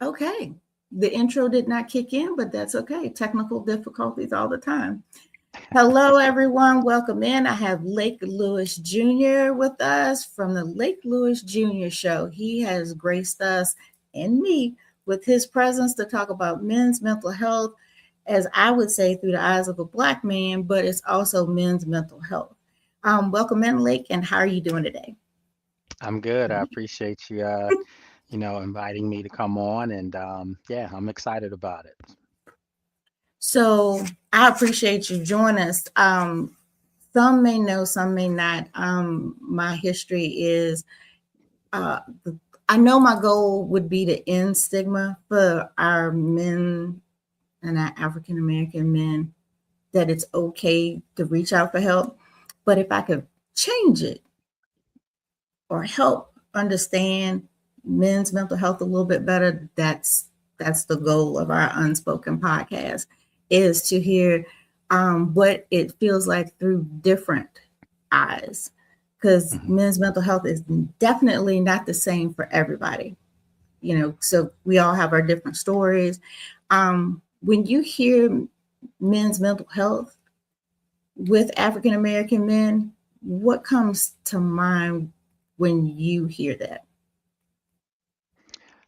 Okay. The intro did not kick in, but that's okay. Technical difficulties all the time. Hello, everyone. Welcome in. I have Lake Lewis Jr. with us from the Lake Lewis Jr. Show. He has graced us and me with his presence to talk about men's mental health, as I would say, through the eyes of a Black man, but it's also men's mental health. Welcome in, Lake, and how are you doing today? I'm good. I appreciate you, inviting me to come on, and yeah, I'm excited about it. So I appreciate you joining us. Some may know, some may not. My history is, uh, I know my goal would be to end stigma for our men and our African American men, that it's okay to reach out for help. But if I could change it or help understand men's mental health a little bit better, that's the goal of our Unspoken podcast, is to hear what it feels like through different eyes, because Mhm. men's mental health is definitely not the same for everybody. So we all have our different stories. When you hear men's mental health with African American men, what comes to mind when you hear that?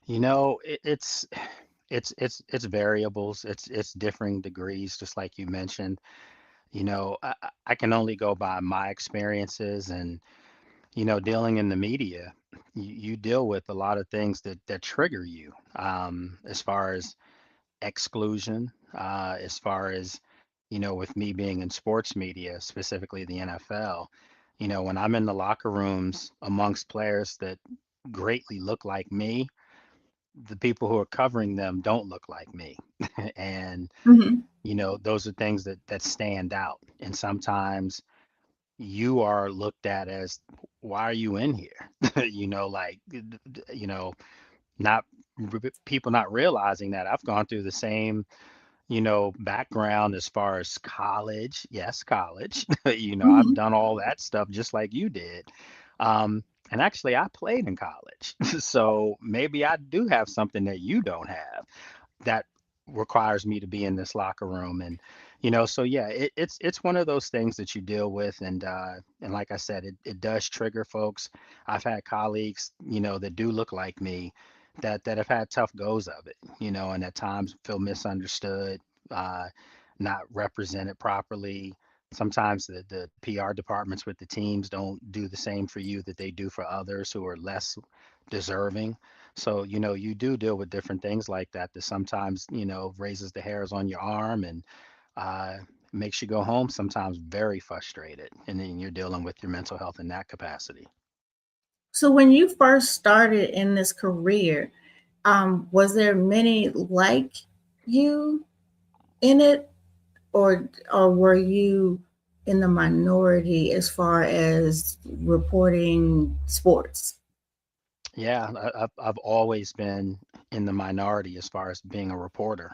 It's variables. It's differing degrees, just like you mentioned. I can only go by my experiences, and dealing in the media, you deal with a lot of things that trigger you, as far as exclusion, as far as, with me being in sports media, specifically the NFL, when I'm in the locker rooms amongst players that greatly look like me, the people who are covering them don't look like me. And, Mm-hmm. those are things that stand out. And sometimes you are looked at as, why are you in here? Like, not people not realizing that I've gone through the same background as far as college. Yes, college. I've Mm-hmm. done all that stuff just like you did. And actually, I played in college. So maybe I do have something that you don't have that requires me to be in this locker room. And, so yeah, it's one of those things that you deal with. And like I said, it does trigger folks. I've had colleagues, that do look like me that have had tough goes of it, and at times feel misunderstood, uh, not represented properly. Sometimes the PR departments with the teams don't do the same for you that they do for others who are less deserving. So, you do deal with different things like that sometimes, raises the hairs on your arm and uh, makes you go home sometimes very frustrated. And then you're dealing with your mental health in that capacity. So when you first started in this career, was there many like you in it, or were you in the minority as far as reporting sports? Yeah, I've always been in the minority as far as being a reporter.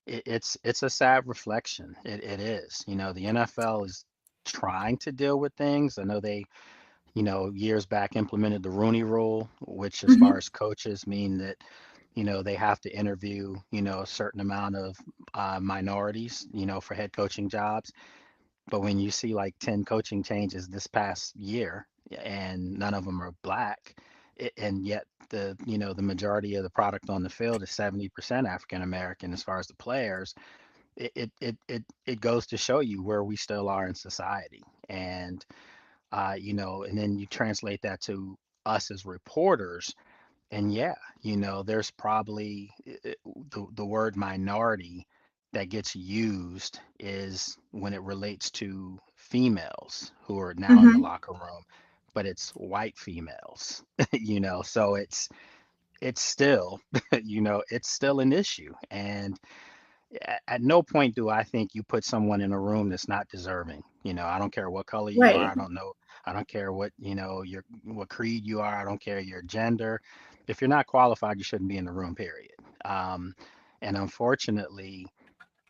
It's a sad reflection. It is. The NFL is trying to deal with things. I know they, years back implemented the Rooney Rule, which as far Mm-hmm. as coaches mean that, they have to interview, a certain amount of minorities, for head coaching jobs. But when you see like 10 coaching changes this past year and none of them are black, and yet the majority of the product on the field is 70% African American as far as the players, it goes to show you where we still are in society. And and then you translate that to us as reporters, and yeah, there's probably the word minority that gets used is when it relates to females who are now in the Mm-hmm. locker room, but it's white females, so it's still, it's still an issue. And at no point do I think you put someone in a room that's not deserving. I don't care what color you are. Right. I don't know. I don't care what, what creed you are. I don't care your gender. If you're not qualified, you shouldn't be in the room, period. Um, and unfortunately,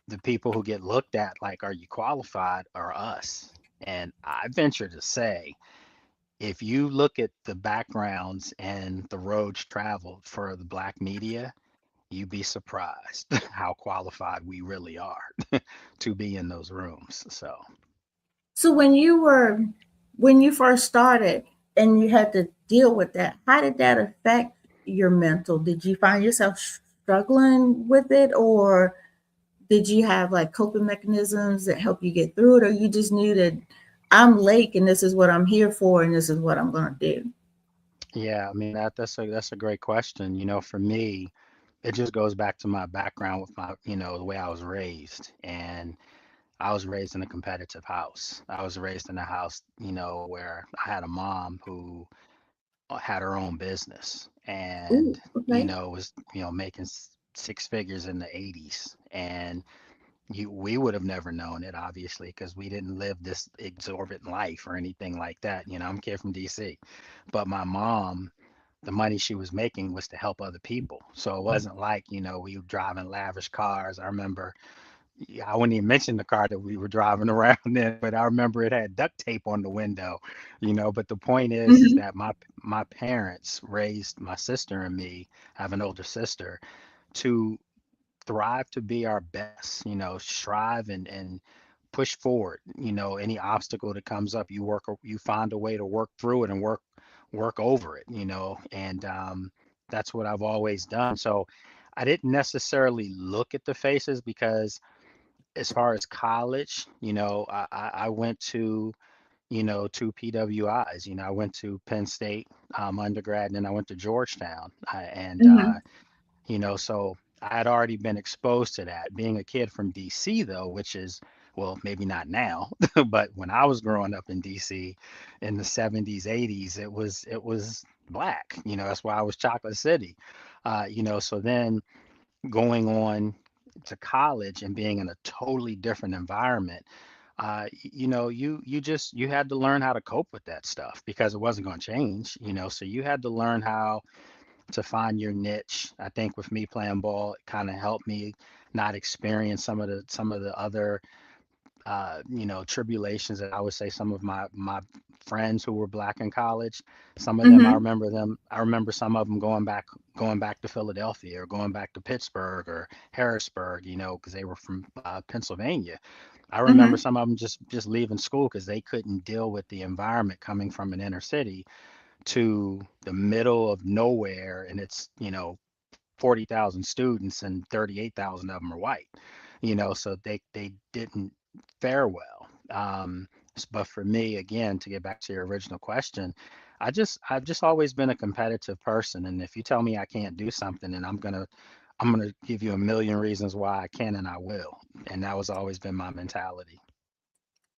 the people who get looked at like, are you qualified, are us. And I venture to say, if you look at the backgrounds and the roads traveled for the Black media, you'd be surprised how qualified we really are to be in those rooms. So, So when you first started and you had to deal with that, how did that affect your mental? Did you find yourself struggling with it, or did you have like coping mechanisms that help you get through it, or you just knew that I'm Lake and this is what I'm here for and this is what I'm going to do? yeah, I mean that's a great question. For me, it just goes back to my background with the way I was raised. And I was raised in a competitive house. I was raised in a house, where I had a mom who had her own business and, Ooh, okay. was, making six figures in the 80s. And we would have never known it, obviously, because we didn't live this exorbitant life or anything like that. I'm a kid from DC. But my mom, the money she was making was to help other people. So it wasn't like, we were driving lavish cars. I remember, yeah, I wouldn't even mention the car that we were driving around in, but I remember it had duct tape on the window. But the point is Hmm. that my parents raised my sister and me. I have an older sister, to thrive, to be our best, strive and push forward. Any obstacle that comes up, you find a way to work through it and work over it, and that's what I've always done. So I didn't necessarily look at the faces, because as far as college, I went to, two PWIs. I went to Penn State, undergrad, and then I went to Georgetown. Hmm. So I had already been exposed to that. Being a kid from DC, though, which is, well, maybe not now, but when I was growing up in DC in the 70s, 80s, it was black. That's why I was Chocolate City. So then going on to college and being in a totally different environment, you had to learn how to cope with that stuff, because it wasn't going to change. So you had to learn how to find your niche. I think with me playing ball, it kind of helped me not experience some of the other tribulations that I would say some of my friends who were black in college. Some of them, I Hmm. remember them. I remember some of them going back to Philadelphia, or going back to Pittsburgh or Harrisburg, because they were from Pennsylvania. I remember Hmm. some of them just leaving school because they couldn't deal with the environment coming from an inner city to the middle of nowhere, and it's 40,000 students and 38,000 of them are white. So they didn't fare well. But for me, again, to get back to your original question, I've just always been a competitive person, and if you tell me I can't do something, and I'm gonna give you a million reasons why I can, and I will. And that was always been my mentality.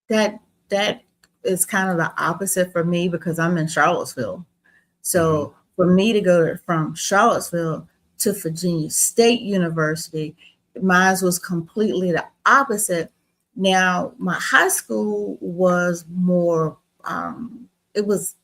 That that is kind of the opposite for me because I'm in Charlottesville. Hmm. So for me to go from Charlottesville to Virginia State University, mine was completely the opposite. Now, my high school was more, it was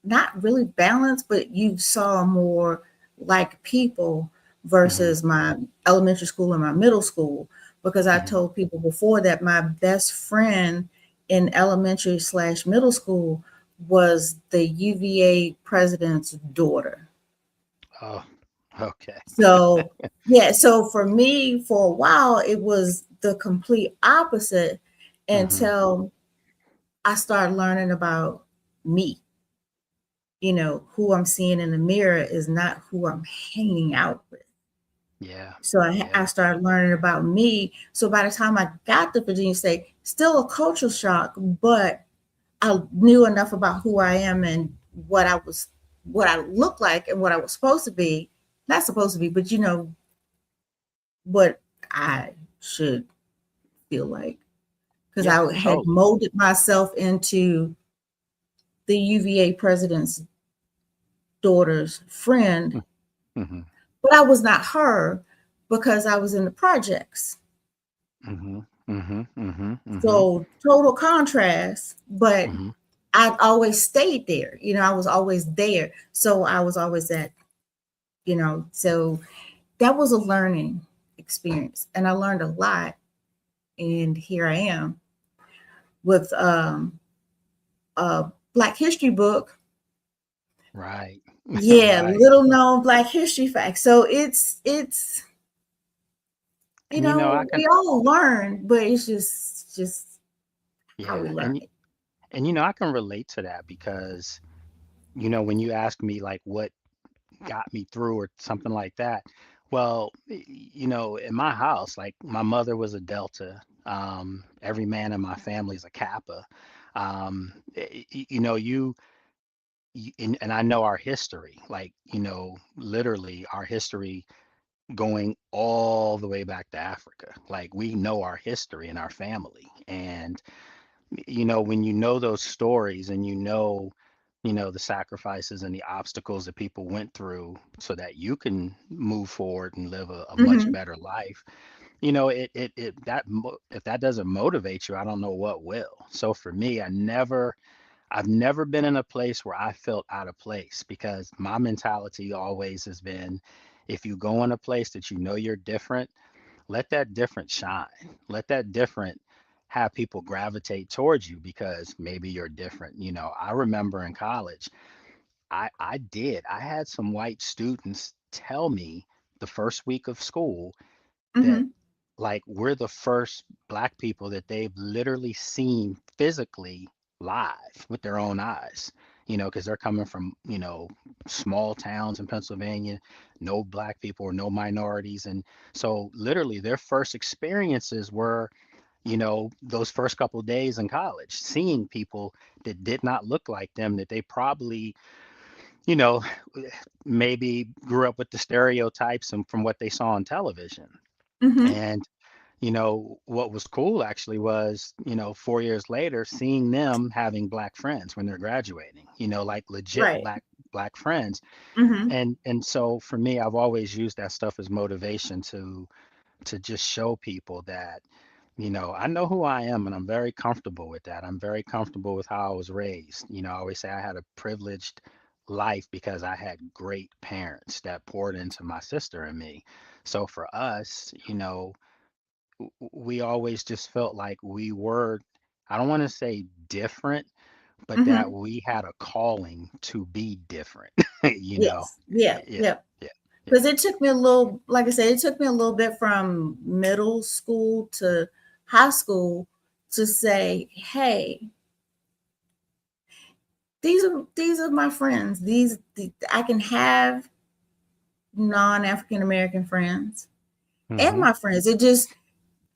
not really balanced, but you saw more like people Hmm. versus my elementary school and my middle school. Because I Hmm. told people before that my best friend in elementary slash middle school was the UVA president's daughter. Oh, okay. So, yeah, so for me, for a while, it was the complete opposite Hmm. until I started learning about me. Who I'm seeing in the mirror is not who I'm hanging out with. Yeah. So I Yeah. started learning about me. So by the time I got to Virginia State, still a cultural shock, but I knew enough about who I am and what I looked like and what I was supposed to be. Not supposed to be, but what I should feel like. Because Yeah. I had Totally. molded myself into the UVA president's daughter's friend, Hmm. but I was not her because I was in the projects. Hmm. Hmm. Hmm. Hmm. So total contrast, but Hmm. I always stayed there. I was always there. So I was always so that was a learning experience. And I learned a lot. And here I am with a Black History book. Right. Yeah, Right. little known Black history facts. So it's And you know, I can, we all learn, but it's just how yeah, we learn it. and you know, I can relate to that because, you know, when you ask me like what got me through or something like that, well, you know, in my house, like my mother was a Delta. Every man in my family is a Kappa. You know, and I know our history, like, you know, literally our history going all the way back to Africa. Like we know our history in our family. And, you know, when you know those stories and you know, the sacrifices and the obstacles that people went through so that you can move forward and live a much Hmm. better life, you know, if that doesn't motivate you, I don't know what will. So for me, I've never been in a place where I felt out of place because my mentality always has been if you go in a place that you know you're different, let that different shine. Let that different have people gravitate towards you because maybe you're different. You know, I remember in college, I had some white students tell me the first week of school that Hmm. like we're the first black people that they've literally seen physically live with their own eyes, you know, because they're coming from, you know, small towns in Pennsylvania, no black people or no minorities. And so literally their first experiences were, you know, those first couple days in college, seeing people that did not look like them, that they probably, you know, maybe grew up with the stereotypes and from what they saw on television. Hmm. And you know, what was cool actually was, you know, 4 years later, seeing them having black friends when they're graduating, you know, like legit Right. black friends. Hmm. And so for me, I've always used that stuff as motivation to just show people that, you know, I know who I am and I'm very comfortable with that. I'm very comfortable with how I was raised. You know, I always say I had a privileged life because I had great parents that poured into my sister and me. So for us, you know, we always just felt like we were, I don't want to say different, but that Hmm. we had a calling to be different, you know? Yes. Yeah. Yeah, Yeah. yeah, yeah. Because it took me a little, like I said, it took me a little bit from middle school to high school to say, hey, these are my friends. I can have non-African American friends and Mm-hmm. my friends. It just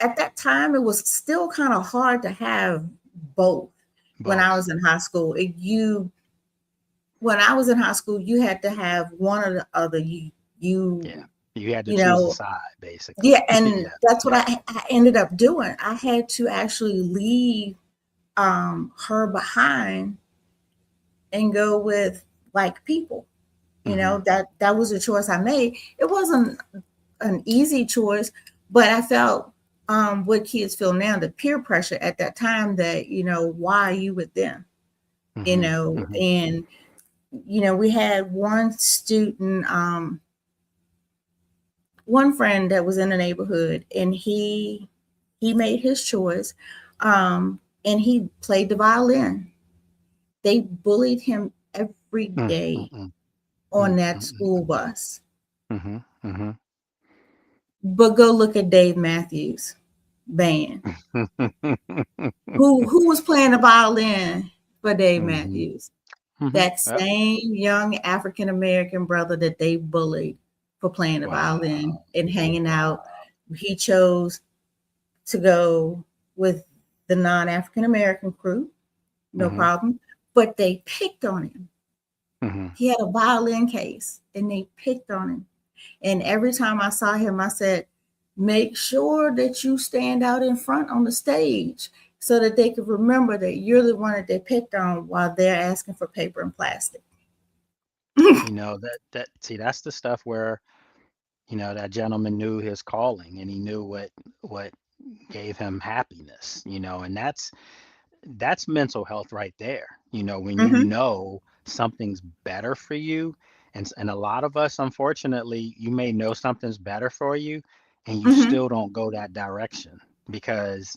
at that time it was still kind of hard to have both. When I Both. was in high school, when I was in high school, you had to have one or the other. Yeah. You had to You choose a know, side, basically. yeah, and Yeah, that's what yeah. I ended up doing. I had to actually leave her behind and go with like people. You Mm-hmm. know, that was a choice I made. It wasn't an easy choice, but I felt what kids feel now, the peer pressure at that time that, why are you with them? Mm-hmm. Mm-hmm. And we had one student, one friend that was in the neighborhood, and he made his choice, and he played the violin. They bullied him every day Mm-hmm. on that Mm-hmm. school bus. Mm-hmm. Mm-hmm. But go look at Dave Matthews Band. Mm-hmm. Who was playing the violin for Dave Mm-hmm. Matthews? Mm-hmm. That Yep. same young African American brother that they bullied for playing the violin Wow. and hanging out. Wow. He chose to go with the non-African American crew, no Mm-hmm. problem. But they picked on him. Mm-hmm. He had a violin case and they picked on him. And every time I saw him, I said, make sure that you stand out in front on the stage so that they could remember that you're the one that they picked on while they're asking for paper and plastic. You know, see, that's the stuff where, you know, that gentleman knew his calling and he knew what gave him happiness, you know, and that's mental health right there. You know, when you Mm-hmm. know something's better for you, and a lot of us, unfortunately, you may know something's better for you, and you Mm-hmm. still don't go that direction because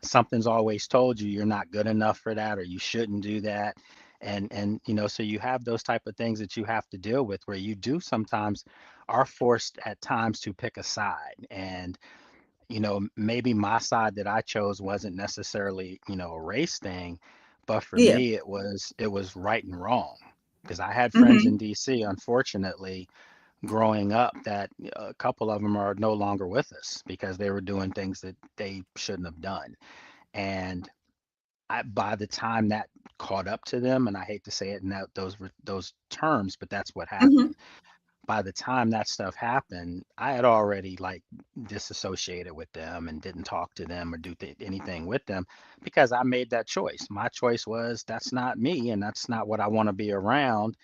something's always told you you're not good enough for that or you shouldn't do that. And so you have those type of things that you have to deal with, where you do sometimes are forced at times to pick a side. And maybe my side that I chose wasn't necessarily, a race thing, but for Yeah. me it was right and wrong. Because I had friends in Hmm. DC, unfortunately, growing up, that a couple of them are no longer with us because they were doing things that they shouldn't have done. And by the time that caught up to them, and I hate to say it in those terms, but that's what Hmm. happened. By the time that stuff happened, I had already like disassociated with them and didn't talk to them or do anything with them, because I made that choice. My choice was, that's not me, and that's not what I want to be around.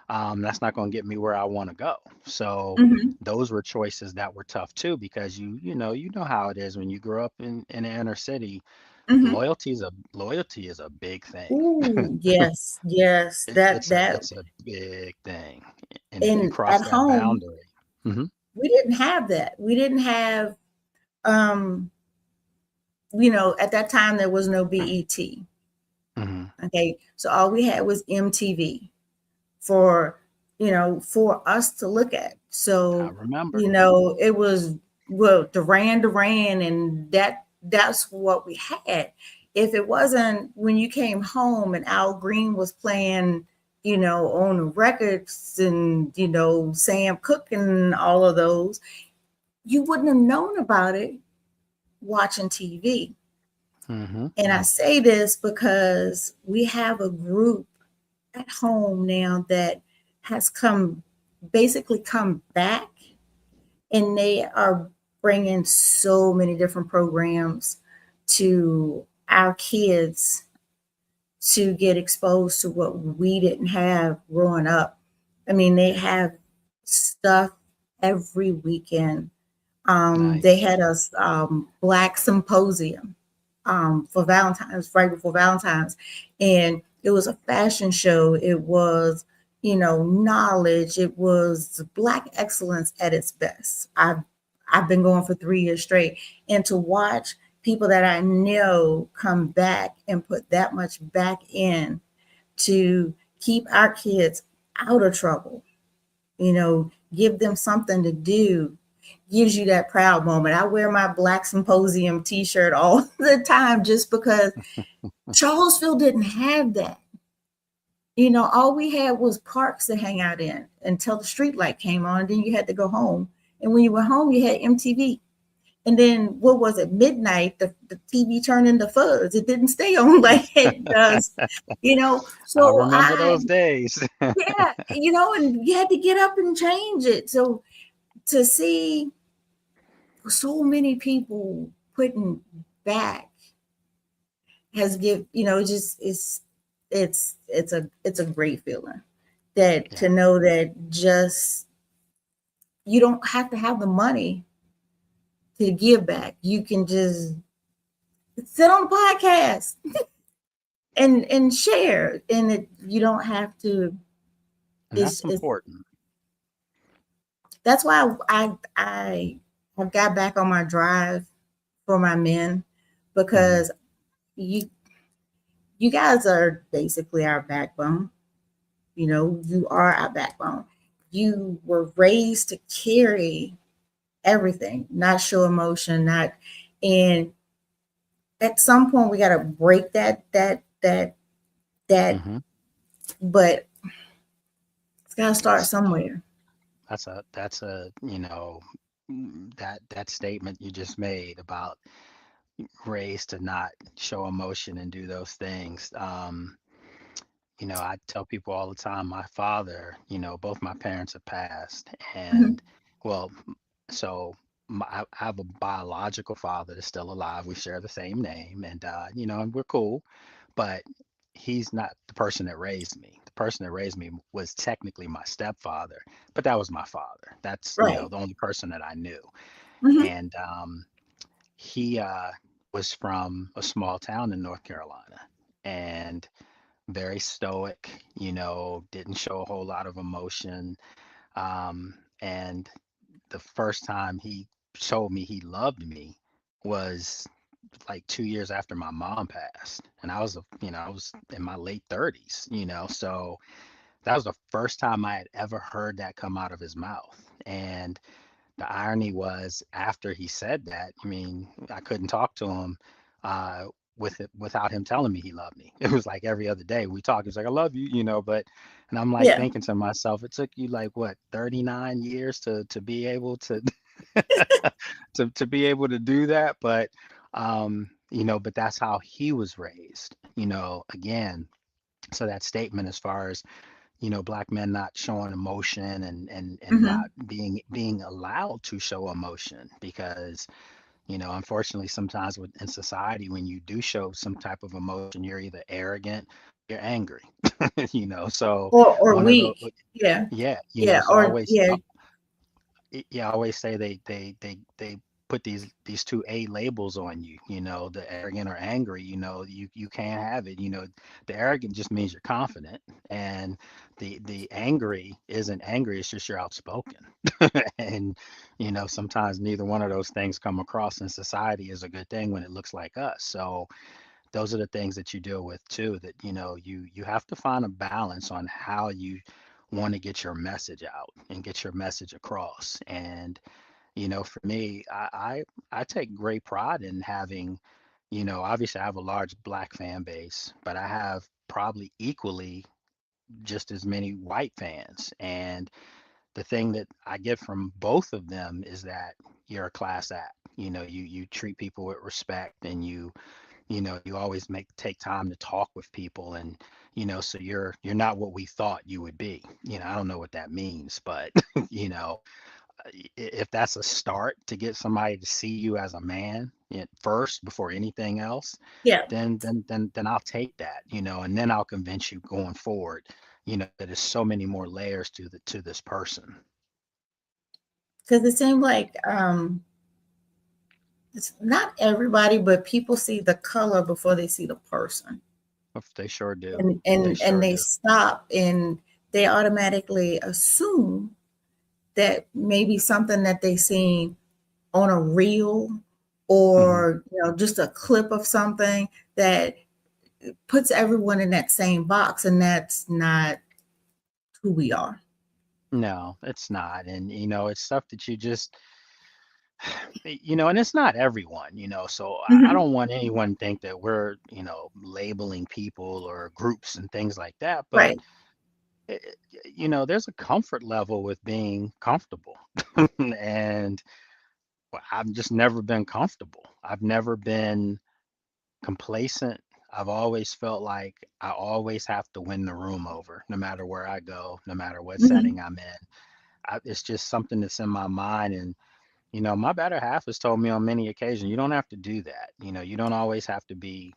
That's not going to get me where I want to go. So Hmm. those were choices that were tough too, because you know how it is when you grow up in the inner city. Hmm. Loyalty is a big thing. Ooh, yes, yes. It, That it's a that it's a big thing, and if you and cross at that home boundary. Hmm. we didn't have that. We didn't have um at that time there was no BET. Hmm. Okay. So all we had was MTV for for us to look at. I So, remember. it was, well, Duran, and that's what we had. If it wasn't when you came home and Al Green was playing, on the records, and Sam Cooke and all of those, you wouldn't have known about it watching TV. Hmm. And I say this because we have a group at home now that has basically come back, and they are bringing so many different programs to our kids to get exposed to what we didn't have growing up. I mean, they have stuff every weekend. They Nice. had a Black Symposium for Valentine's, right before Valentine's, and it was a fashion show. It was, knowledge. It was Black excellence at its best. I've been going for 3 years straight, and to watch people that I know come back and put that much back in to keep our kids out of trouble, give them something to do, gives you that proud moment. I wear my Black Symposium t-shirt all the time just because Charlottesville didn't have that. All we had was parks to hang out in until the street light came on, and then you had to go home. And when you went home, you had MTV. And then what was it? Midnight, the TV turned into fuzz. It didn't stay on like it does, I So remember those days. yeah, and you had to get up and change it. So to see so many people putting back has give just it's a great feeling, that Yeah, to know that just you don't have to have the money to give back. You can just sit on the podcast and share, and you don't have to. and that's It's important. That's why I have got back on my drive for my men, Hmm. because you you guys are basically our backbone. You are our backbone. You were raised to carry everything, not show emotion, not and at some point we gotta break that, Hmm. but it's gotta start That's somewhere. that statement you just made about raised to not show emotion and do those things. I tell people all the time, my father, both my parents have passed. Mhm. And well, so I have a biological father that's still alive. We share the same name, and we're cool, but he's not the person that raised me. The person that raised me was technically my stepfather, but that was my father. That's, Right. the only person that I knew. Hmm. And he was from a small town in North Carolina, and very stoic, didn't show a whole lot of emotion. And the first time he showed me he loved me was like 2 years after my mom passed, and I was in my late 30s, so that was the first time I had ever heard that come out of his mouth. And the irony was, after he said that, I mean, I couldn't talk to him uh, without him telling me he loved me. It was like every other day we talk. He's like, "I love you," but, and I'm like Yeah. thinking to myself, it took you like what, 39 years to be able to to be able to do that. But but that's how he was raised. Again, so that statement as far as black men not showing emotion and Hmm. not being allowed to show emotion because unfortunately sometimes in society when you do show some type of emotion you're either arrogant, you're angry. So Or one of those. weak. Yeah. Yeah, Yeah. so Or yeah. I always say they put these two A labels on you, the arrogant or angry, you can't have it. The arrogant just means you're confident, and the angry isn't angry, it's just you're outspoken. And sometimes neither one of those things come across in society as a good thing when it looks like us. So those are the things that you deal with too, that you have to find a balance on how you want to get your message out and get your message across. And for me, I take great pride in having, obviously I have a large black fan base, but I have probably equally just as many white fans. And the thing that I get from both of them is that you're a class act. You treat people with respect, and you always take time to talk with people, and so you're not what we thought you would be. I don't know what that means, but you know if that's a start to get somebody to see you as a man first before anything else, Yeah. then I'll take that, and then I'll convince you going forward, that there's so many more layers to this person. Because it seemed like it's not everybody, but people see the color before they see the person. They sure do. And They and sure they do. stop and they automatically assume that maybe something that they seen on a reel Hmm. or just a clip of something that puts everyone in that same box, and that's not who we are. No, it's not. And it's stuff that you just and it's not everyone, so I Hmm. don't want anyone to think that we're labeling people or groups and things like that. But Right. there's a comfort level with being comfortable. And well, I've just never been comfortable. I've never been complacent. I've always felt like I always have to win the room over, no matter where I go, no matter what Hmm. setting I'm in. It's just something that's in my mind. And my better half has told me on many occasions, you don't have to do that. You don't always have to be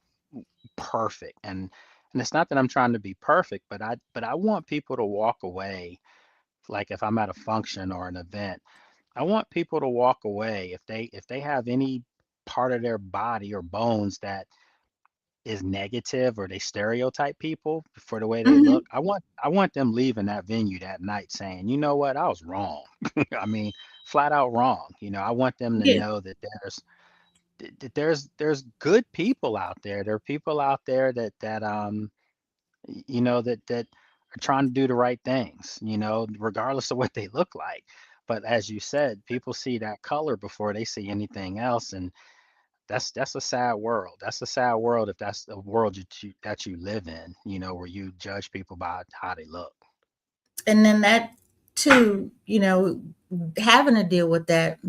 perfect. And it's not that I'm trying to be perfect, but I want people to walk away. Like if I'm at a function or an event, I want people to walk away if they have any part of their body or bones that is negative or they stereotype people for the way they Hmm. look. I want them leaving that venue that night saying, you know what, I was wrong. I mean, flat out wrong. I want them to Yeah. know that there's good people out there. There are people out there that are trying to do the right things, regardless of what they look like. But as you said, people see that color before they see anything else, and that's a sad world. That's a sad world if that's the world that you live in, where you judge people by how they look. And then that too, having to deal with that,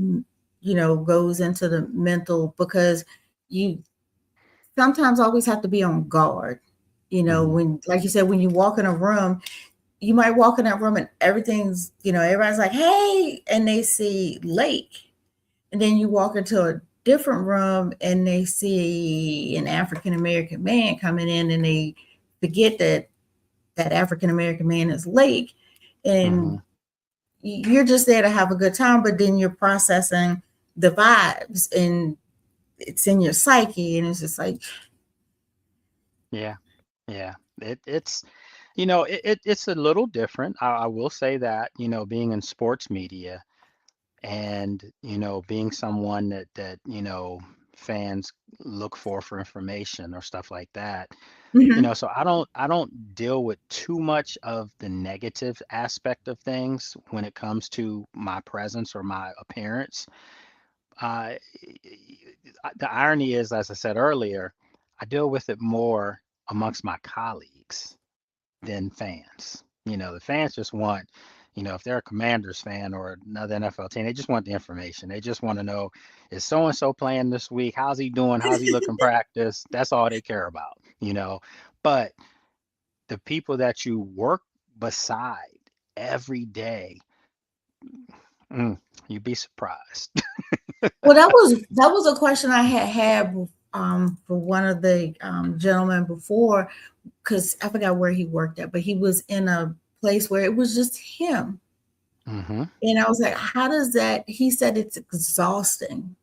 goes into the mental, because you sometimes always have to be on guard. Hmm. When, like you said, when you walk in a room, you might walk in that room and everything's, everybody's like, hey, and they see lake. And then you walk into a different room and they see an African American man coming in, and they forget that that African American man is lake. And Hmm. you're just there to have a good time, but then you're processing the vibes, and it's in your psyche, and it's just like, Yeah, yeah. It's a little different. I will say that, being in sports media and being someone that fans look for information or stuff like that. Hmm. So I don't deal with too much of the negative aspect of things when it comes to my presence or my appearance. Uh, the irony is, as I said earlier, I deal with it more amongst my colleagues than fans. The fans just want, if they're a Commanders fan or another NFL team, they just want the information. They just want to know, is so and so playing this week? How's he doing? How's he looking practice? That's all they care about. But the people that you work beside every day, mm, you'd be surprised. Well, that was a question I had for one of the gentlemen before, because I forgot where he worked at, but he was in a place where it was just him. Hmm. And I was like, how does that? He said it's exhausting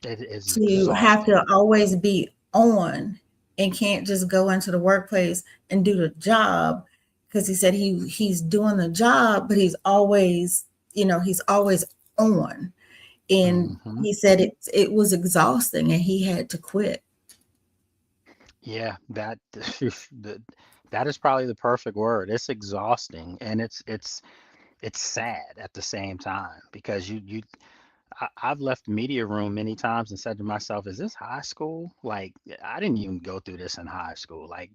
It is to have exhausting. to always be on and can't just go into the workplace and do the job, because he said he's doing the job, but he's always on. And Hmm. he said it was exhausting and he had to quit. Yeah, the, that is probably the perfect word. It's exhausting, and it's sad at the same time because I've left the media room many times and said to myself, is this high school? Like, I didn't even go through this in high school. Like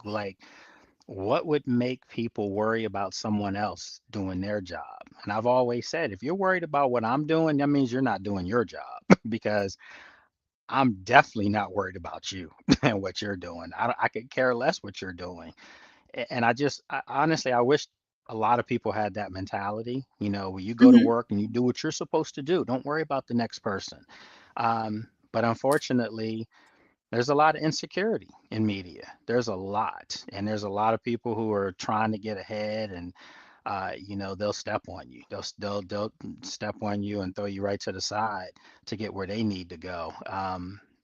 what would make people worry about someone else doing their job? And I've always said, if you're worried about what I'm doing, that means you're not doing your job because I'm definitely not worried about you and what you're doing. I could care less what you're doing. And honestly, I wish a lot of people had that mentality, where you go to Mhm. work and you do what you're supposed to do. Don't worry about the next person. But unfortunately, there's a lot of insecurity in media. There's a lot, and there's a lot of people who are trying to get ahead, and they'll step on you. They'll step on you and throw you right to the side to get where they need to go,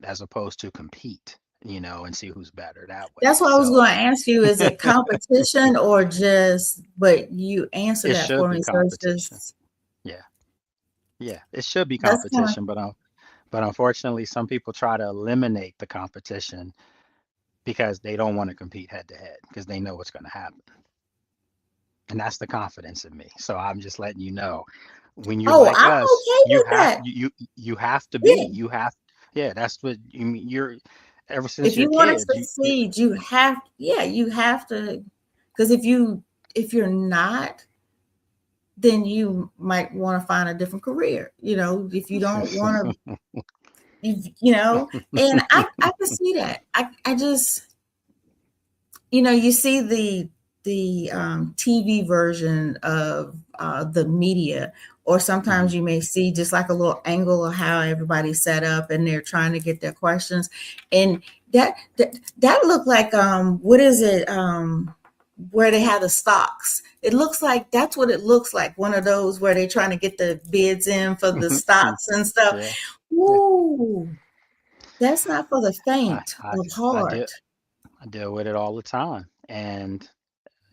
as opposed to compete, and see who's better that way. That's what I was So going to ask you. Is it competition or just, but you answered it that should for be me. So it's competition. just, Yeah, yeah, it should be that's kind of, competition, but unfortunately, some people try to eliminate the competition because they don't want to compete head to head because they know what's going to happen. And that's the confidence in me. So I'm just letting you know, when you're oh, like I'm us, okay you with have that. you have to be. Yeah. Yeah, that's what you mean. You're ever since If you're you want to kids, you succeed, you have to, because if you're not, then you might want to find a different career. If you don't want to, and I can see that. I just, you see the TV version of the media, or Mhm. sometimes you may see just like a little angle of how everybody's set up and they're trying to get their questions, and that looked like what is it where they have the stocks. It looks like that's what it looks like. One of those where they're trying to get the bids in for the stocks and stuff. Yeah, yeah. Ooh, that's not for the I faint I of I deal heart. I deal with it all the time, and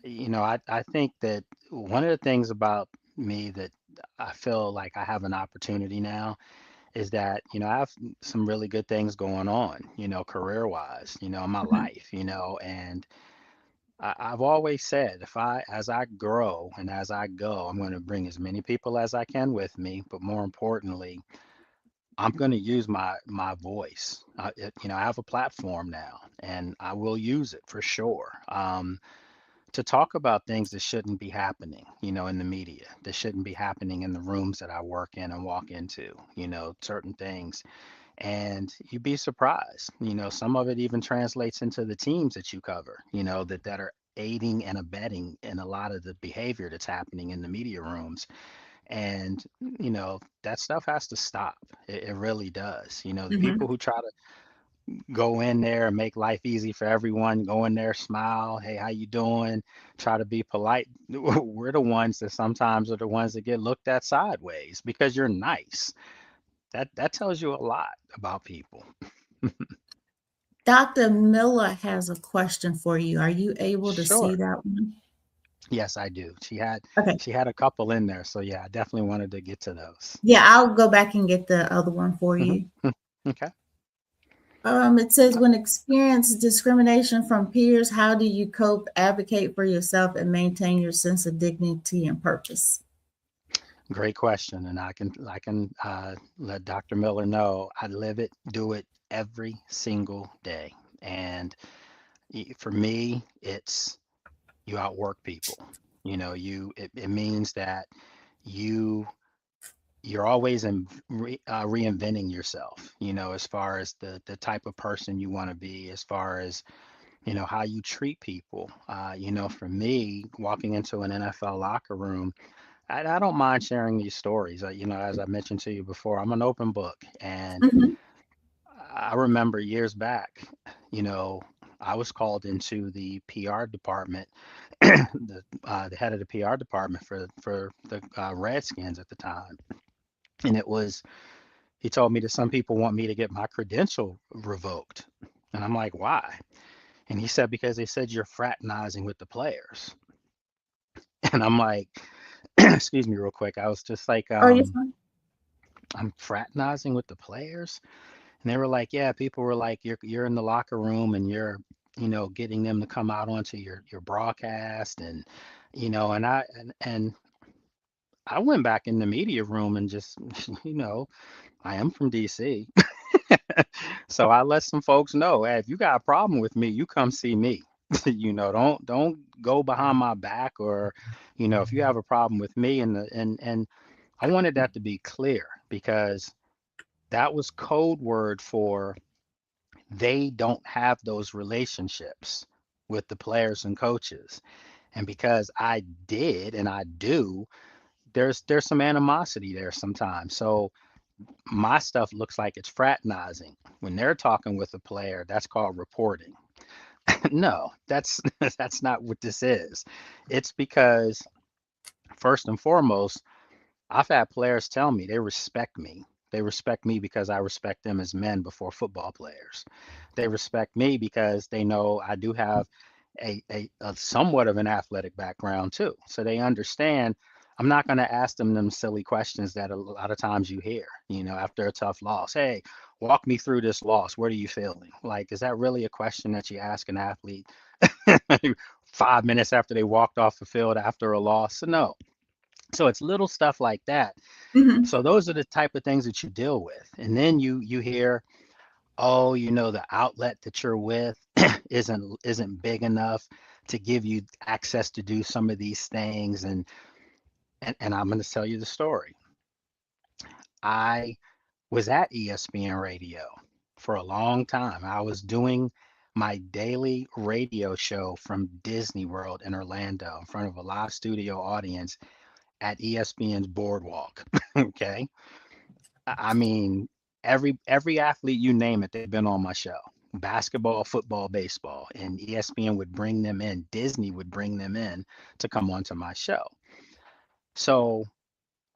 I think that one of the things about me that I feel like I have an opportunity now is that, I have some really good things going on, career wise, in my Mhm. life, and I've always said as I grow and as I go, I'm going to bring as many people as I can with me, but more importantly, I'm going to use my voice. I have a platform now, and I will use it for sure. To talk about things that shouldn't be happening, in the media, that shouldn't be happening in the rooms that I work in and walk into, certain things. And you'd be surprised. Some of it even translates into the teams that you cover, that are aiding and abetting in a lot of the behavior that's happening in the media rooms. And, that stuff has to stop. It really does. The people Mhm. who try to go in there and make life easy for everyone, go in there, smile, hey, how you doing? Try to be polite. We're the ones that sometimes are the ones that get looked at sideways because you're nice. That tells you a lot about people. Dr. Miller has a question for you. Are you able to see Sure. that one? Yes, I do. Okay. She had a couple in there, so yeah, I definitely wanted to get to those. Yeah, I'll go back and get the other one for Hmm. you. Okay. It says when experience discrimination from peers, how do you cope, advocate for yourself, and maintain your sense of dignity and purpose? Great question, and I can let Dr. Miller know I live it, do it every single day. And for me, it's you outwork people. It means that you you're always reinventing yourself. As far as the type of person you want to be, as far as how you treat people. For me, walking into an NFL locker room. I don't mind sharing these stories. As I mentioned to you before, I'm an open book. And Mhm. I remember years back, you know, I was called into the PR department, the head of the PR department for the Redskins at the time. And he told me that some people want me to get my credential revoked. And I'm like, why? And he said, because they said you're fraternizing with the players. And I'm like, excuse me real quick. I was just like, Are you fine? I'm fraternizing with the players. And they were like, yeah, people were like, you're in the locker room and you're, getting them to come out onto your broadcast and, and I went back in the media room and just, I am from DC. So I let some folks know, hey, if you got a problem with me, you come see me. Don't go behind my back or, if you have a problem with me and I wanted that to be clear because that was code word for they don't have those relationships with the players and coaches. And because I did and I do, there's some animosity there sometimes. So my stuff looks like it's fraternizing. When they're talking with a player, that's called reporting. No, that's not what this is. It's because first and foremost, I've had players tell me they respect me. They respect me because I respect them as men before football players. They respect me because they know I do have a somewhat of an athletic background too. So they understand I'm not going to ask them silly questions that a lot of times you hear, after a tough loss. Hey, walk me through this loss. What are you feeling? Like, is that really a question that you ask an athlete 5 minutes after they walked off the field after a loss? So no. So it's little stuff like that. Mhm. So those are the type of things that you deal with. And then you hear, oh, the outlet that you're with isn't big enough to give you access to do some of these things. And I'm going to tell you the story. I was at ESPN Radio for a long time. I was doing my daily radio show from Disney World in Orlando in front of a live studio audience at ESPN's Boardwalk. Okay. I mean, every athlete you name it, they've been on my show. Basketball, football, baseball, and ESPN would bring them in. Disney would bring them in to come onto my show. So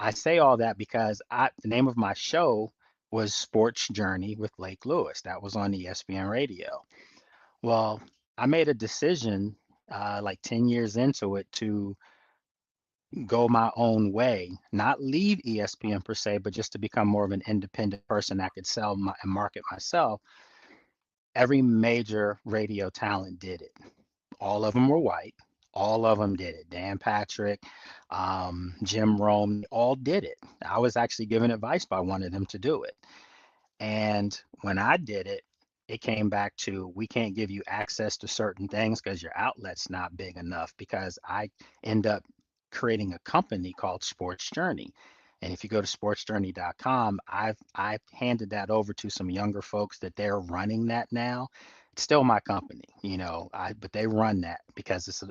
I say all that because the name of my show was Sports Journey with Lake Lewis. That was on ESPN Radio. Well, I made a decision like 10 years into it to go my own way, not leave ESPN per se, but just to become more of an independent person that could sell and market myself. Every major radio talent did it. All of them were white. All of them did it. Dan Patrick, Jim Rome, they all did it. I was actually given advice by one of them to do it. And when I did it, it came back to we can't give you access to certain things because your outlet's not big enough. Because I end up creating a company called Sports Journey. And if you go to sportsjourney.com, I've handed that over to some younger folks that they're running that now. It's still my company, but they run that because it's a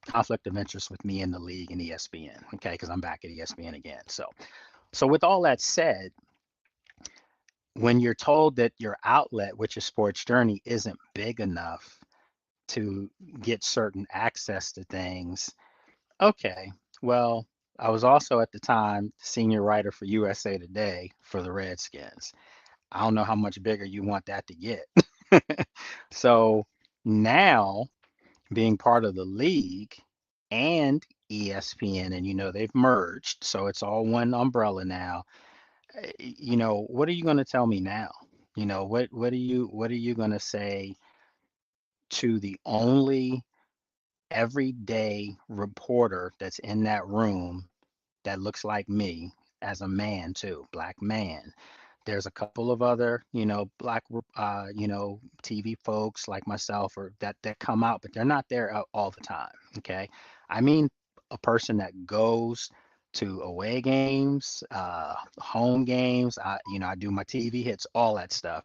conflict of interest with me in the league and ESPN. Okay, because I'm back at ESPN again. So with all that said, when you're told that your outlet, which is Sports Journey, isn't big enough to get certain access to things, okay, well, I was also at the time senior writer for USA Today for the Redskins. I don't know how much bigger you want that to get. So now being part of the league and ESPN, and they've merged, so it's all one umbrella now. What are you going to tell me now? What are you gonna say to the only everyday reporter that's in that room that looks like me as a man too, black man? There's a couple of other, black, TV folks like myself or that come out, but they're not there all the time. Okay. I mean, a person that goes to away games, home games. I do my TV hits, all that stuff.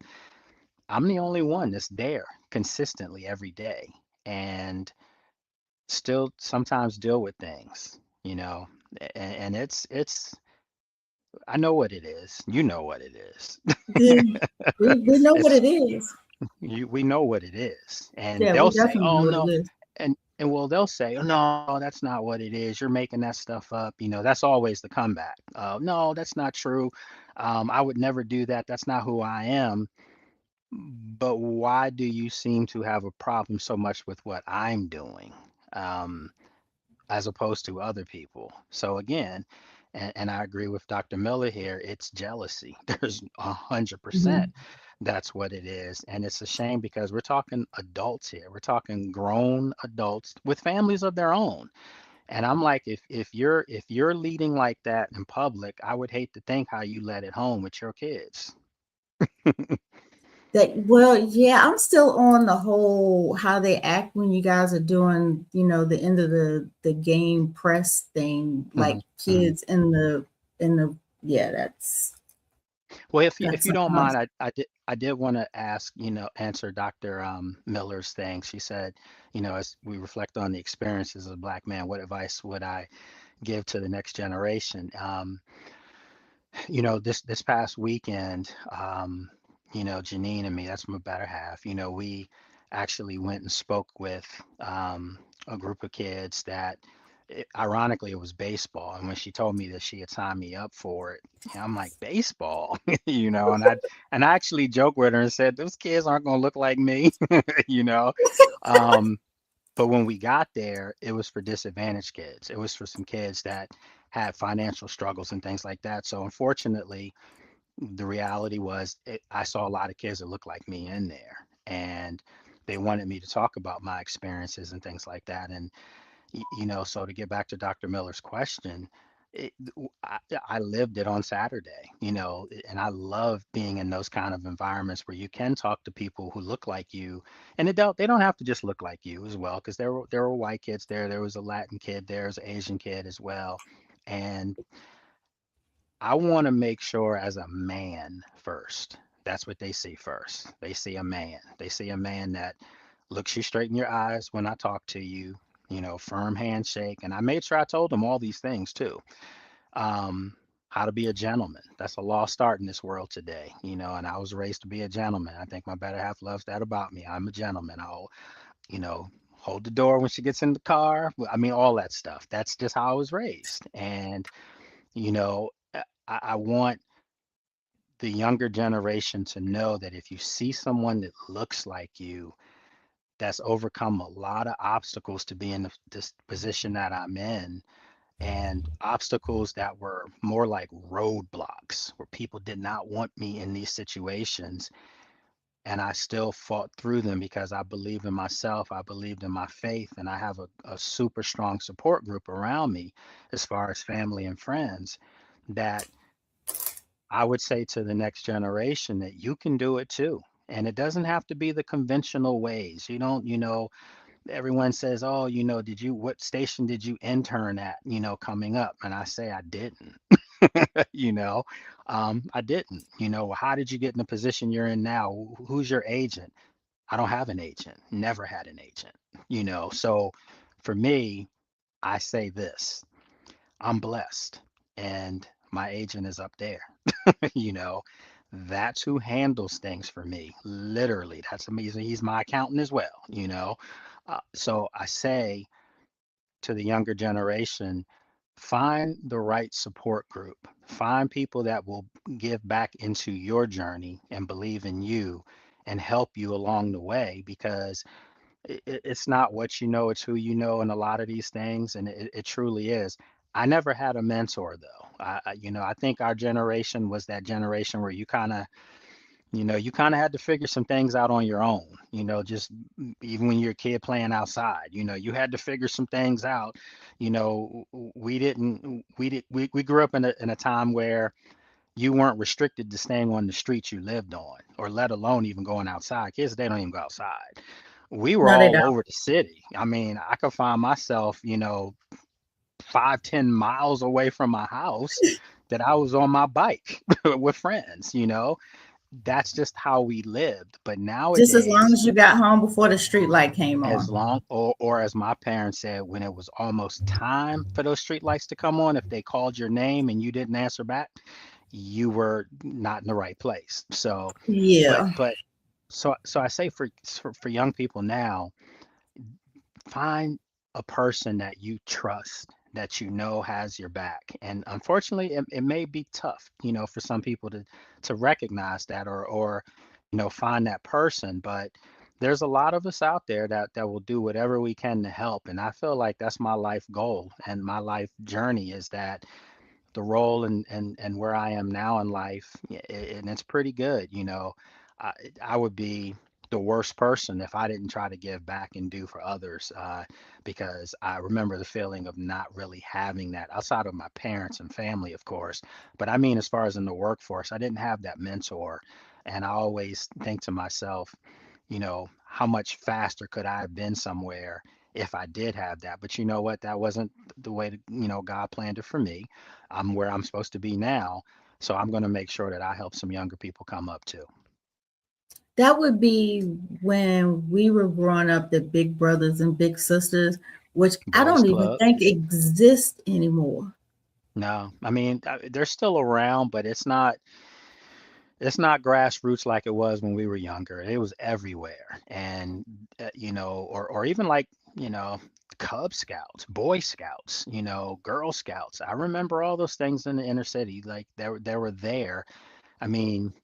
I'm the only one that's there consistently every day and still sometimes deal with things, and I know what it is. You know what it is. Yeah, we know what It's it is. we know what it is, and Yeah, we they'll say, definitely "Oh know what it no," is. and well, they'll say, "Oh no, that's not what it is. You're making that stuff up." That's always the comeback. No, that's not true. I would never do that. That's not who I am. But why do you seem to have a problem so much with what I'm doing? Um, as opposed to other people. So again, and I agree with Dr. Miller here, it's jealousy. There's 100%. Mhm. That's what it is. And it's a shame because we're talking adults here. We're talking grown adults with families of their own. And I'm like, if you're leading like that in public, I would hate to think how you led at home with your kids. Well, yeah, I'm still on the whole how they act when you guys are doing, the end of the game press thing, like Hmm. Hmm. kids in the yeah, Well, if that's you don't something else. mind, I did want to ask, answer Dr. Miller's thing. She said, as we reflect on the experiences of Black man, what advice would I give to the next generation? This past weekend, Janine and me, that's my better half, we actually went and spoke with a group of kids that, ironically, it was baseball. And when she told me that she had signed me up for it, I'm like, baseball, and I actually joked with her and said, those kids aren't going to look like me, you know. Um, but when we got there, it was for disadvantaged kids. It was for some kids that had financial struggles and things like that. So unfortunately, the reality was I saw a lot of kids that looked like me in there, and they wanted me to talk about my experiences and things like that. And so to get back to Dr. Miller's question, it, I lived it on Saturday, and I love being in those kind of environments where you can talk to people who look like you, and they don't have to just look like you as well, because there were white kids there, there was a Latin kid, there's an Asian kid as well, and I want to make sure as a man first. That's what they see first. They see a man. They see a man that looks you straight in your eyes when I talk to you, firm handshake. And I made sure I told them all these things too. Um, how to be a gentleman. That's a lost art in this world today, and I was raised to be a gentleman. I think my better half loves that about me. I'm a gentleman. I'll, you know, hold the door when she gets in the car. I mean, all that stuff. That's just how I was raised. And, you know, I want the younger generation to know that if you see someone that looks like you, that's overcome a lot of obstacles to be in this position that I'm in, and obstacles that were more like roadblocks where people did not want me in these situations. And I still fought through them because I believe in myself, I believed in my faith, and I have a super strong support group around me as far as family and friends that I would say to the next generation that you can do it too. And it doesn't have to be the conventional ways. You don't, everyone says, oh, what station did you intern at, coming up? And I say, I didn't, you know, I didn't, how did you get in the position you're in now? Who's your agent? I don't have an agent, never had an agent, So for me, I say this, I'm blessed and my agent is up there. you know, that's who handles things for me. Literally, that's amazing. He's my accountant as well. So I say to the younger generation, find the right support group, find people that will give back into your journey and believe in you and help you along the way because it's not what you know, it's who you know in a lot of these things, and it truly is. I never had a mentor though. I think our generation was that generation where You kind of had to figure some things out on your own, just even when you're a kid playing outside, you had to figure some things out. We didn't, we grew up in a time where you weren't restricted to staying on the streets you lived on, or let alone even going outside. Kids, they don't even go outside. We were No, they all don't. over the city. I mean, I could find myself, 5, 10 miles away from my house that I was on my bike with friends. That's just how we lived. But Just as long nowadays, as you got home before the street light came as on. long or as my parents said, when it was almost time for those street lights to come on, if they called your name and you didn't answer back, you were not in the right place. So, but Yeah. but so I say for young people now, find a person that you trust, that has your back. And unfortunately, it may be tough, for some people to recognize that, or find that person. But there's a lot of us out there that will do whatever we can to help. And I feel like that's my life goal and my life journey, is that the role and where I am now in life, and it's pretty good. I, I would be the worst person if I didn't try to give back and do for others, because I remember the feeling of not really having that outside of my parents and family, of course. But I mean, as far as in the workforce, I didn't have that mentor. And I always think to myself, how much faster could I have been somewhere if I did have that? But you know what? That wasn't the way that, God planned it for me. I'm where I'm supposed to be now. So I'm going to make sure that I help some younger people come up too. That would be when we were growing up, the big brothers and big sisters, which I Boys don't even Club. think exist anymore. No, I mean, they're still around, but it's not grassroots like it was when we were younger. It was everywhere. And or even like, you know, Cub Scouts, Boy Scouts, Girl Scouts. I remember all those things in the inner city. Like they were there. I mean,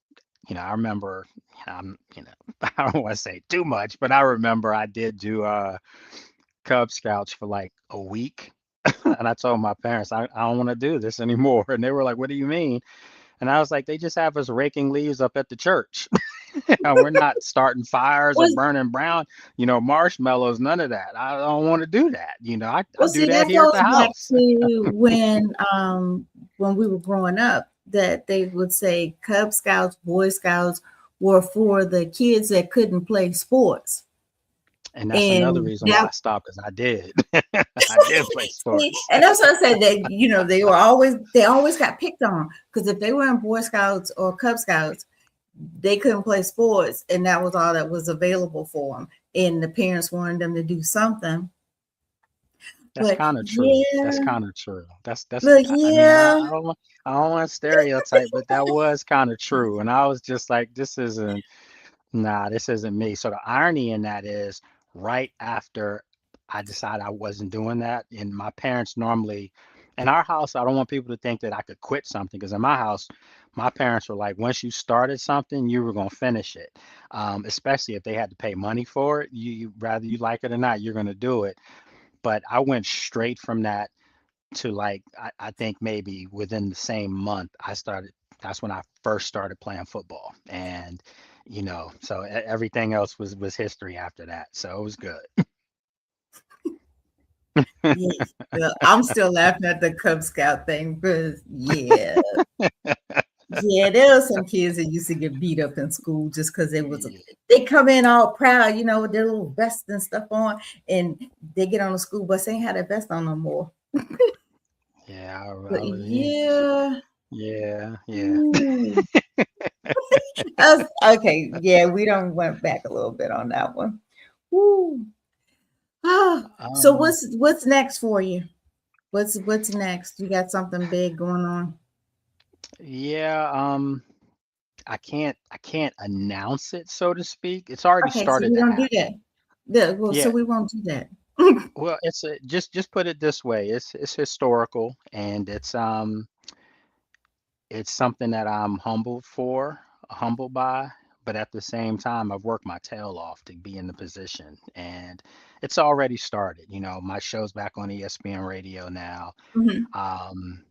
I remember, I don't want to say too much, but I remember I did do Cub Scouts for like a week. And I told my parents, I don't want to do this anymore. And they were like, what do you mean? And I was like, they just have us raking leaves up at the church. And we're not starting fires or Well, burning brown, marshmallows, none of that. I don't want to do that. I well, do see, that that here at goes the back house. to when we were growing up, that they would say Cub Scouts, Boy Scouts were for the kids that couldn't play sports. And that's another And reason why that I stopped, because I did. I did play See, sports. and that's what I said, that they always got picked on, because if they were in Boy Scouts or Cub Scouts, they couldn't play sports, and that was all that was available for them. And the parents wanted them to do something. That's But kind of true. That's yeah, kind of true. That's but I mean, yeah, I don't want to stereotype, but that was kind of true. And I was just like, this isn't me. So the irony in that is, right after I decided I wasn't doing that, and my parents normally, in our house, I don't want people to think that I could quit something, because in my house, my parents were like, once you started something, you were going to finish it. Especially if they had to pay money for it, rather you like it or not, you're going to do it. But I went straight from that to, like, I think maybe within the same month, that's when I first started playing football. And, so everything else was history after that. So it was good. yeah, yeah. I'm still laughing at the Cub Scout thing, because yeah, there were some kids that used to get beat up in school just because Yeah, they come in all proud, with their little vest and stuff on, and they get on the school bus, they ain't had their vest on no more. yeah, But yeah. yeah, yeah. Ooh. Okay, yeah, we don't went back a little bit on that one. Ooh. Ah, so Um, what's next for you? What's next? You got something big going on? yeah, I can't announce it, so to speak. It's already Okay, so started we to don't do happen. that. Well, so Yeah. we won't do that. Well, just put it this way. It's historical, and it's something that I'm humbled by, but at the same time, I've worked my tail off to be in the position, and it's already started. My show's back on ESPN radio now. Mhm. Um,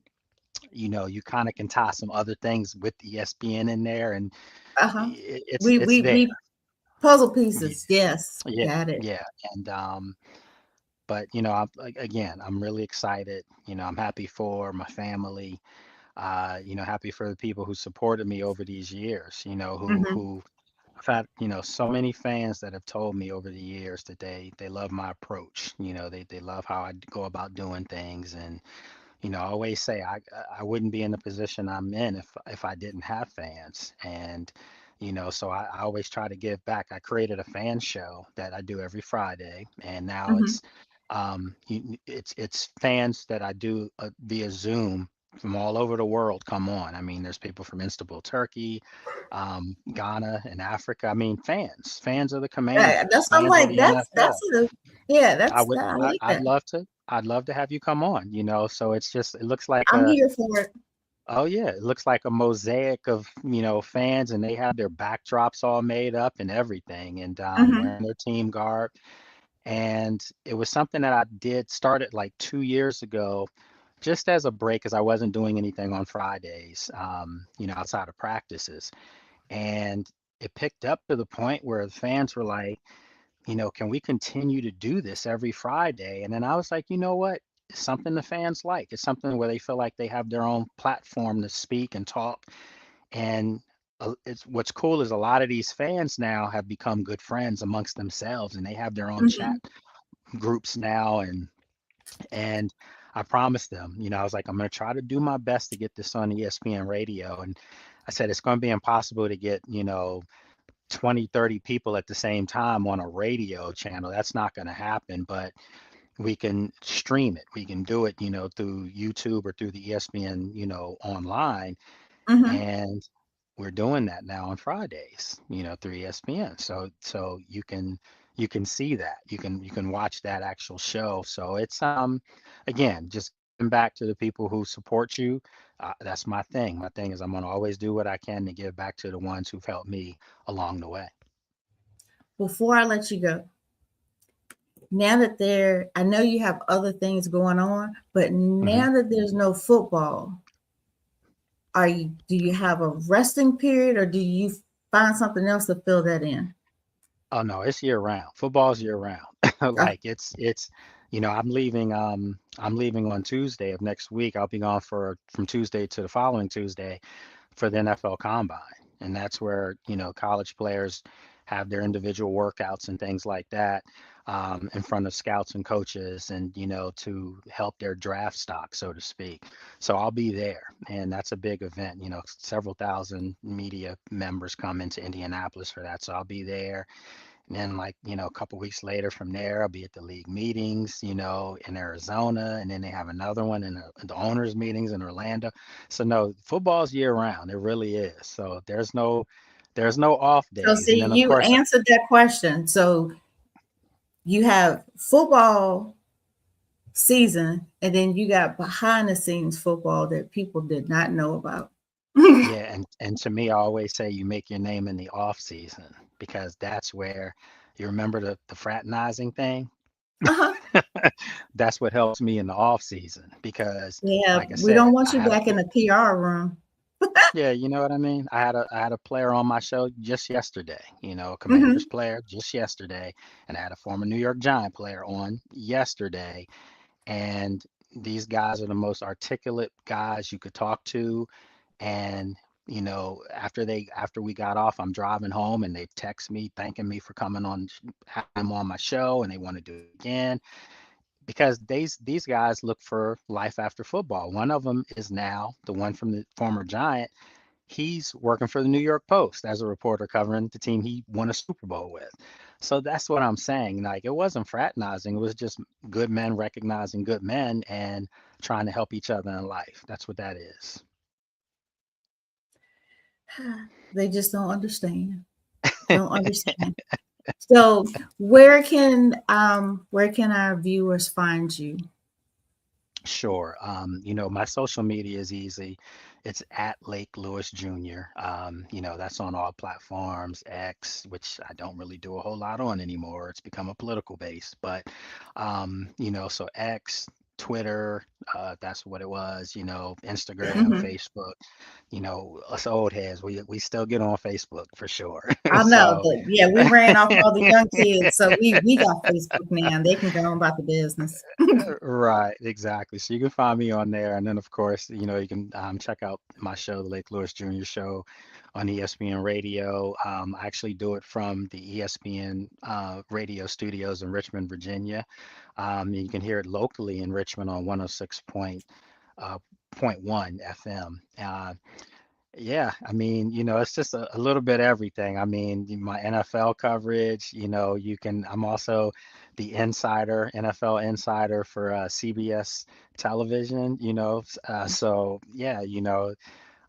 you kind of can tie some other things with ESPN in there, and Uh-huh. it's there. We puzzle Yeah, pieces. Yes. yeah, Got it. yeah. And but again, I'm really excited. I'm happy for my family. Happy for the people who supported me over these years. Hmm. Who I've had, so many fans that have told me over the years that they love my approach. They love how I go about doing things. And I always say I wouldn't be in the position I'm in if I didn't have fans. And so I always try to give back. I created a fan show that I do every Friday, and now Hmm. it's fans that I do via Zoom from all over the world come on. I mean, there's people from Istanbul, Turkey, Ghana, and Africa. I mean, fans of the Commanders, That's I'm fans of like the NFL. yeah, I that's would, I like I'd that. love to, I'd love to have you come on, so it looks like I'm here for it. oh yeah, it looks like a mosaic of, fans, and they have their backdrops all made up and everything, and Hmm. wearing their team garb. And it was something that I did started like 2 years ago, just as a break, because I wasn't doing anything on Fridays, outside of practices. And it picked up to the point where the fans were like, can we continue to do this every Friday? And then I was like, you know what? It's something the fans like. It's something where they feel like they have their own platform to speak and talk. And it's what's cool is a lot of these fans now have become good friends amongst themselves, and they have their own chat Hmm. groups now. And I promised them, I was like, I'm going to try to do my best to get this on ESPN radio. And I said, it's going to be impossible to get, 20, 30 people at the same time on a radio channel. That's not going to happen, but we can stream it. We can do it, through YouTube or through the ESPN, online. Hmm. And we're doing that now on Fridays, through ESPN. So you can see that. You can watch that actual show. So it's again, just giving back to the people who support you. That's my thing. My thing is I'm gonna always do what I can to give back to the ones who've helped me along the way. Before I let you go, now that I know you have other things going on, but Hmm. now that there's no football, do you have a resting period or do you find something else to fill that in? Oh no, it's year round. Football's year round. Uh, Like it's I'm leaving on Tuesday of next week. I'll be gone for from Tuesday to the following Tuesday for the NFL Combine. And that's where, college players have their individual workouts and things like that, in front of scouts and coaches, and, to help their draft stock, so to speak. So I'll be there. And that's a big event. Several thousand media members come into Indianapolis for that. So I'll be there. And then, like, a couple weeks later from there, I'll be at the league meetings, in Arizona. And then they have another one in the owners' meetings in Orlando. So no, football's year round. It really is. So there's no off so days. And see, then of you course, answered that question. So you have football season, and then you got behind the scenes football that people did not know about. yeah, and to me, I always say you make your name in the off season, because that's where you remember the fraternizing thing. Uh-huh. That's what helps me in the off season, because Yeah, like I we don't said, want I you had a back in the PR room. Yeah, you know what I mean? I had a player on my show just yesterday, a Commanders Hmm. player just yesterday, and I had a former New York Giant player on yesterday. And these guys are the most articulate guys you could talk to. And after we got off, I'm driving home, and they text me thanking me for coming on, having them on my show, and they want to do it again, because these guys look for life after football. One of them is now the one from the former Giant. He's working for the New York Post as a reporter covering the team he won a Super Bowl with. So that's what I'm saying. Like, it wasn't fraternizing. It was just good men recognizing good men and trying to help each other in life. That's what that is. They just don't understand. Don't understand. So where can our viewers find you? Sure. My social media is easy. It's at Lake Lewis Jr. That's on all platforms, X, which I don't really do a whole lot on anymore. It's become a political base, but so X, Twitter, that's what it was, Instagram, Mhm. Facebook, us old heads, we still get on Facebook for sure. I know, So, but yeah, we ran off all the young kids, so we got Facebook now. They can go on about the business. right, exactly. So you can find me on there, and then of course, you can check out my show, the Lake Lewis Jr. Show, on ESPN Radio. I actually do it from the ESPN radio studios in Richmond, Virginia. You can hear it locally in Richmond on 106 point one FM. Yeah, I mean, it's just a little bit everything. I mean, my NFL coverage, I'm also the insider, NFL insider for CBS television, so yeah,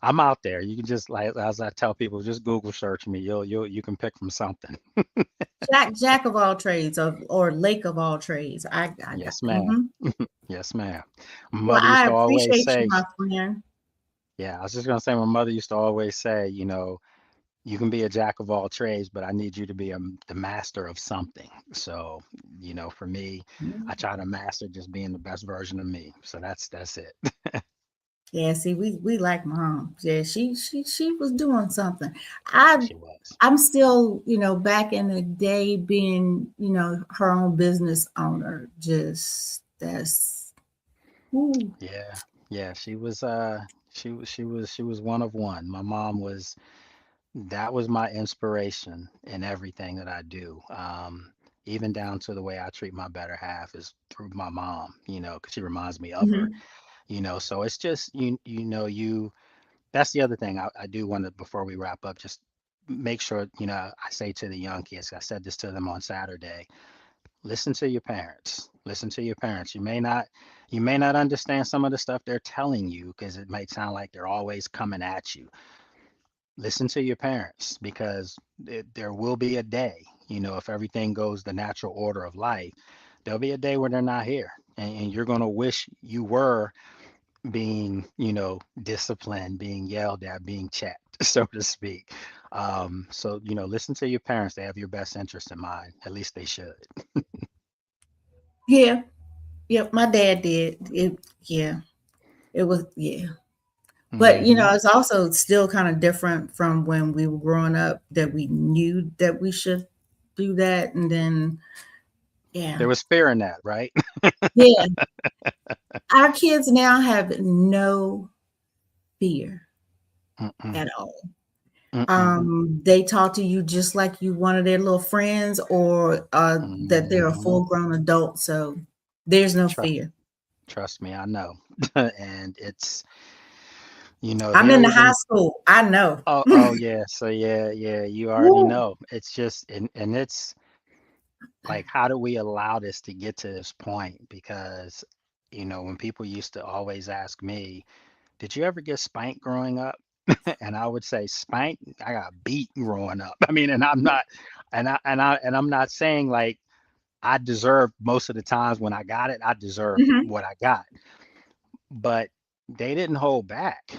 I'm out there. You can just, like, as I tell people, just Google search me. You can pick from something. Jack of all trades, or lake of all trades. I got. Yes, ma'am. Mhm. Yes, ma'am. My Well, mother used I to always appreciate you, say, my friend. yeah, I was just gonna say, my mother used to always say, you can be a jack of all trades, but I need you to be the master of something. So, for me, I try to master just being the best version of me. So that's it. Yeah, see, we like mom. Yeah, she was doing something. I She was. I'm still, back in the day being, her own business owner. Just that's ooh. Yeah. Yeah, she was one of one. My mom was that was my inspiration in everything that I do. Even down to the way I treat my better half is through my mom, because she reminds me of her, Mhm. so it's just that's the other thing I do want to, before we wrap up, just make sure, I say to the young kids, I said this to them on Saturday, listen to your parents. Listen to your parents. You may not understand some of the stuff they're telling you because it might sound like they're always coming at you. Listen to your parents because there will be a day, if everything goes the natural order of life, there'll be a day where they're not here. And you're going to wish you were being, disciplined, being yelled at, being checked, so to speak. So, listen to your parents. They have your best interest in mind. At least they should. Yeah, yep. My dad did it. Yeah, it was. Yeah, but Hmm. it's also still kind of different from when we were growing up, that we knew that we should do that, and then yeah, There was fear in that, right? yeah. Our kids now have no fear Mm-mm, at all. mm-mm, They talk to you just like you one of their little friends, or that they're a hmm. full grown adult. So there's no Trust, fear. trust me, I know. And it's, I'm there in the high isn't. school. I know. Oh, yeah. So yeah, yeah, you already Woo. know. It's just, and it's like, how do we allow this to get to this point? Because, when people used to always ask me, did you ever get spanked growing up? And I would say, spanked? I got beat growing up. I mean, and I'm not saying like I deserved, most of the times when I got it, I deserved Mhm, what I got. But they didn't hold back.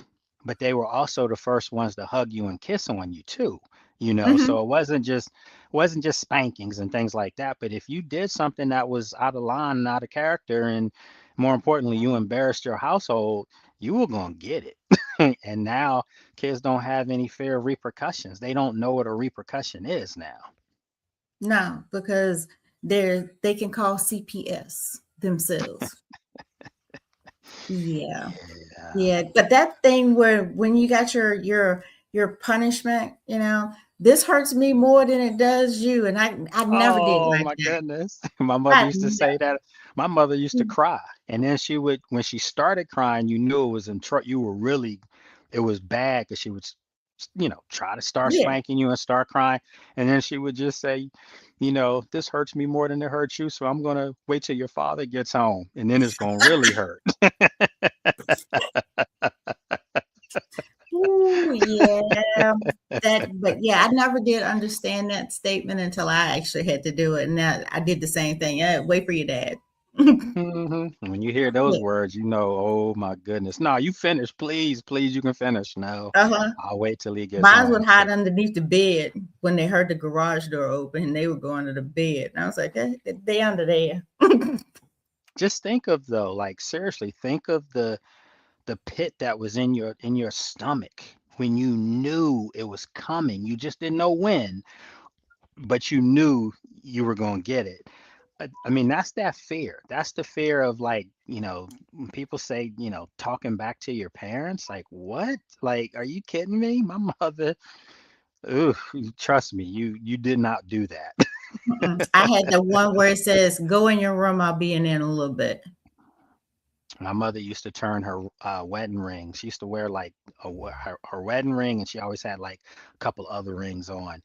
But they were also the first ones to hug you and kiss on you too. mhm. So it wasn't just spankings and things like that. But if you did something that was out of line and out of character, and more importantly, you embarrassed your household, you were gonna get it. And now kids don't have any fear of repercussions. They don't know what a repercussion is now. No, because they can call CPS themselves. Yeah. Yeah. Yeah, but that thing where when you got your punishment, this hurts me more than it does you, and I never did Oh like my that. goodness. My mother I used to say never. that. My mother used to cry. And then she would, when she started crying, you knew it was you were really, it was bad, because she would, try to start Yeah. spanking you and start crying. And then she would just say, this hurts me more than it hurts you. So I'm going to wait till your father gets home, and then it's going to really hurt. Ooh, yeah. But yeah, I never did understand that statement until I actually had to do it. And now I did the same thing. Yeah, wait for your dad. When you hear those Yeah. words, oh my goodness. No, you finish, please, please, you can finish. No, Uh-huh. I'll wait till he gets Mine home. would hide underneath the bed when they heard the garage door open and they were going to the bed. And I was like, they under there. Just think of though, like seriously, think of the pit that was in your stomach when you knew it was coming. You just didn't know when, but you knew you were going to get it. I mean, that's that fear. That's the fear of like, when people say, talking back to your parents, like, what? Like, are you kidding me? My mother, ooh, trust me, you did not do that. Mm-mm. I had the one where it says, "Go in your room. I'll be in there in a little bit." My mother used to turn her wedding ring. She used to wear like her wedding ring, and she always had like a couple other rings on.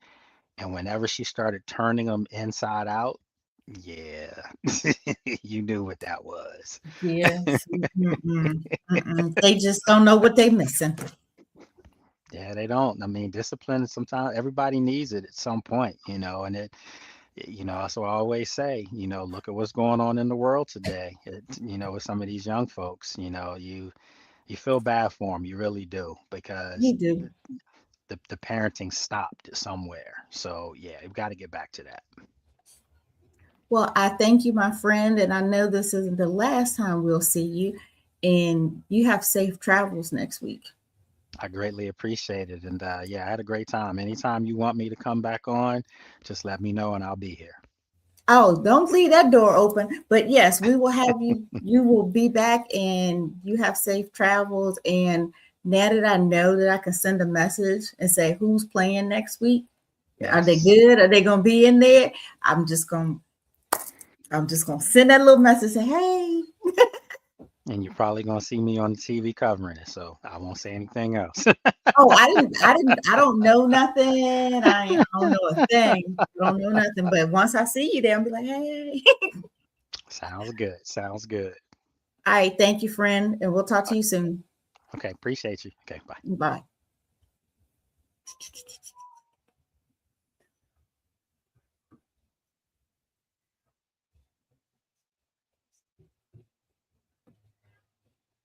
And whenever she started turning them inside out, yeah, you knew what that was. Yes. Mm-mm. Mm-mm. They just don't know what they're missing. Yeah, they don't. I mean, discipline, sometimes everybody needs it at some point, and that's what I always say, look at what's going on in the world today. With some of these young folks, you feel bad for them, you really do, because You do. the parenting stopped somewhere. So yeah, you've got to get back to that. Well, I thank you, my friend, and I know this isn't the last time we'll see you. And you have safe travels next week. I greatly appreciate it. And yeah, I had a great time. Anytime you want me to come back on, just let me know and I'll be here. Oh, don't leave that door open. But yes, we will have you. You will be back and you have safe travels. And now that I know that I can send a message and say who's playing next week, are they Yes. good? Are they gonna be in there? I'm just gonna I'm just gonna send that little message and say, hey. And you're probably going to see me on the TV covering it. So I won't say anything else. Oh, I don't know nothing. I don't know a thing. I don't know nothing. But once I see you there, I'll be like, hey. Sounds good. Sounds good. All right, thank you, friend. And we'll talk to you soon. Okay. Appreciate you. Okay. Bye. Bye.